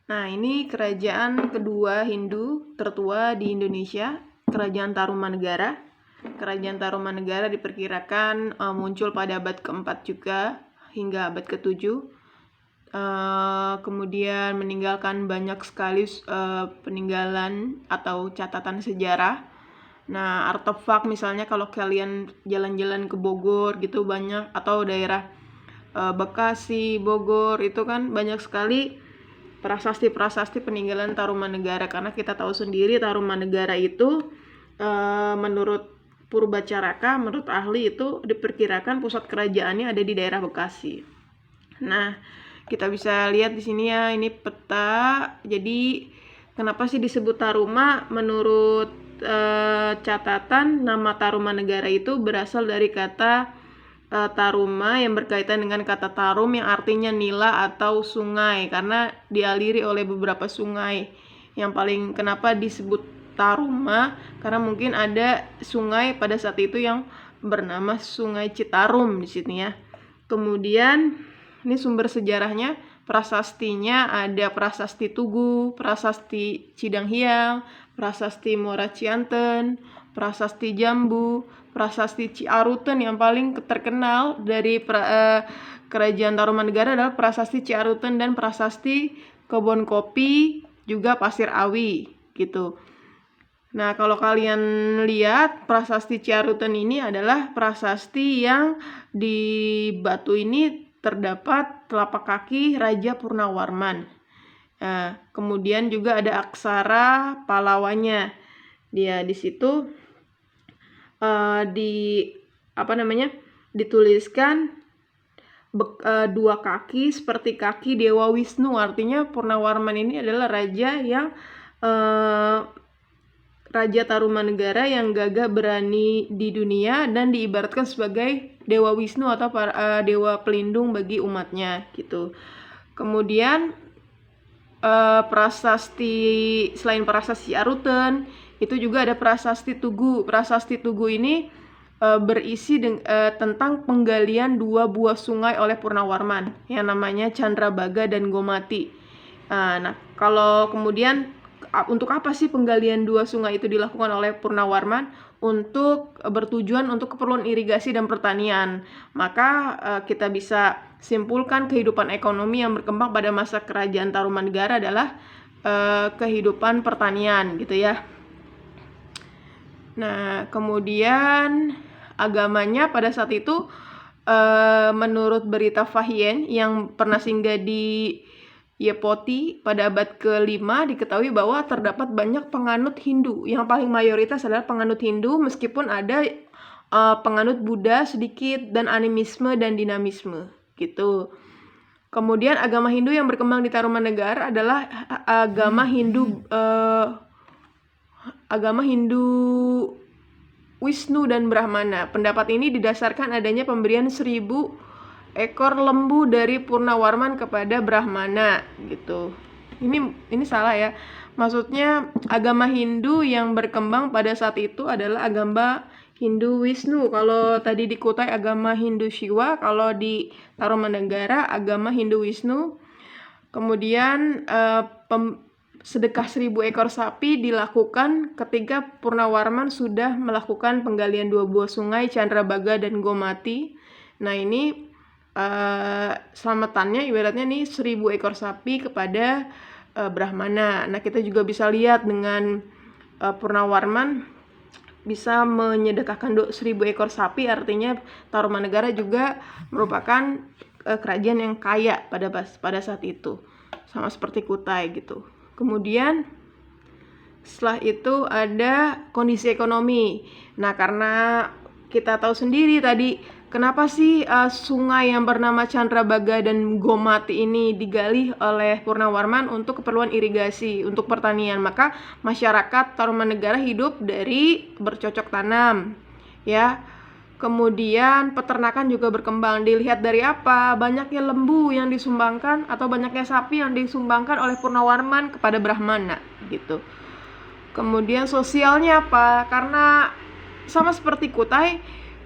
Nah, ini kerajaan kedua Hindu tertua di Indonesia, Kerajaan Tarumanegara. Kerajaan Tarumanegara diperkirakan muncul pada abad keempat juga hingga abad ketujuh. Kemudian meninggalkan banyak sekali peninggalan atau catatan sejarah. Nah, artefak misalnya kalau kalian jalan-jalan ke Bogor gitu banyak, atau daerah Bekasi, Bogor, itu kan banyak sekali prasasti-prasasti peninggalan Tarumanegara, karena kita tahu sendiri Tarumanegara itu menurut Purbacaraka, menurut ahli itu diperkirakan pusat kerajaannya ada di daerah Bekasi. Nah, kita bisa lihat di sini ya, ini peta. Jadi kenapa sih disebut Taruma? Menurut catatan, nama Tarumanegara itu berasal dari kata Taruma yang berkaitan dengan kata tarum yang artinya nila atau sungai, karena dialiri oleh beberapa sungai. Yang paling kenapa disebut Taruma, karena mungkin ada sungai pada saat itu yang bernama Sungai Citarum di sini ya. Kemudian ini sumber sejarahnya, prasastinya ada Prasasti Tugu, Prasasti Cidanghiang, Prasasti Muara Cianten, Prasasti Jambu, Prasasti Ciaruten. Yang paling terkenal dari Kerajaan Tarumanegara adalah Prasasti Ciaruten dan Prasasti Kebon Kopi, juga Pasir Awi gitu. Nah, kalau kalian lihat Prasasti Ciaruten ini adalah prasasti yang di batu ini terdapat telapak kaki Raja Purnawarman. Kemudian juga ada aksara Palawanya. Dia di situ dituliskan dua kaki seperti kaki Dewa Wisnu. Artinya Purnawarman ini adalah raja yang Raja Tarumanegara yang gagah berani di dunia dan diibaratkan sebagai Dewa Wisnu atau dewa pelindung bagi umatnya gitu. Kemudian prasasti, selain prasasti Ciaruten, itu juga ada prasasti Tugu. Prasasti Tugu ini berisi tentang penggalian dua buah sungai oleh Purnawarman yang namanya Candrabaga dan Gomati. Nah, kalau kemudian untuk apa sih penggalian dua sungai itu dilakukan oleh Purnawarman? Untuk bertujuan untuk keperluan irigasi dan pertanian. Maka kita bisa simpulkan kehidupan ekonomi yang berkembang pada masa Kerajaan Tarumanegara adalah kehidupan pertanian gitu ya. Nah, kemudian agamanya pada saat itu menurut berita Fahien yang pernah singgah di Yepoti pada abad ke-5 diketahui bahwa terdapat banyak penganut Hindu. Yang paling mayoritas adalah penganut Hindu, meskipun ada penganut Buddha sedikit dan animisme dan dinamisme gitu. Kemudian agama Hindu yang berkembang di Tarumanegara adalah agama Hindu Wisnu dan Brahmana. Pendapat ini didasarkan adanya pemberian 1000 ekor lembu dari Purnawarman kepada Brahmana gitu. Ini salah ya. Maksudnya agama Hindu yang berkembang pada saat itu adalah agama Hindu Wisnu. Kalau tadi di Kutai agama Hindu Shiva, kalau di Tarumanegara agama Hindu Wisnu. Kemudian sedekah 1000 ekor sapi dilakukan ketika Purnawarman sudah melakukan penggalian dua buah sungai Candrabaga dan Gomati. Nah, ini selamatannya ibaratnya nih 1000 ekor sapi kepada Brahmana. Nah, kita juga bisa lihat dengan Purnawarman bisa menyedekahkan 1000 ekor sapi, artinya Tarumanegara juga merupakan kerajaan yang kaya pada saat itu, sama seperti Kutai gitu. Kemudian setelah itu ada kondisi ekonomi. Nah, karena kita tahu sendiri tadi kenapa sih sungai yang bernama Candrabaga dan Gomati ini digali oleh Purnawarman untuk keperluan irigasi, untuk pertanian. Maka masyarakat Tarumanegara hidup dari bercocok tanam, ya. Kemudian peternakan juga berkembang. Dilihat dari apa? Banyaknya lembu yang disumbangkan atau banyaknya sapi yang disumbangkan oleh Purnawarman kepada Brahmana gitu. Kemudian sosialnya apa? Karena sama seperti Kutai,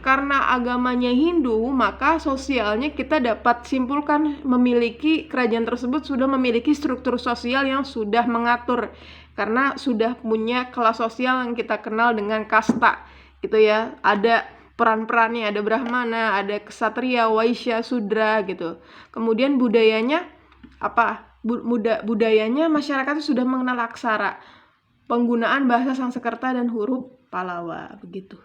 karena agamanya Hindu, maka sosialnya kita dapat simpulkan memiliki kerajaan tersebut sudah memiliki struktur sosial yang sudah mengatur, karena sudah punya kelas sosial yang kita kenal dengan kasta gitu ya. Ada peran-perannya, ada Brahmana, ada Ksatria, Waisya, Sudra gitu. Kemudian budayanya apa? Budayanya masyarakat sudah mengenal aksara, penggunaan bahasa Sanskerta dan huruf Pallawa begitu.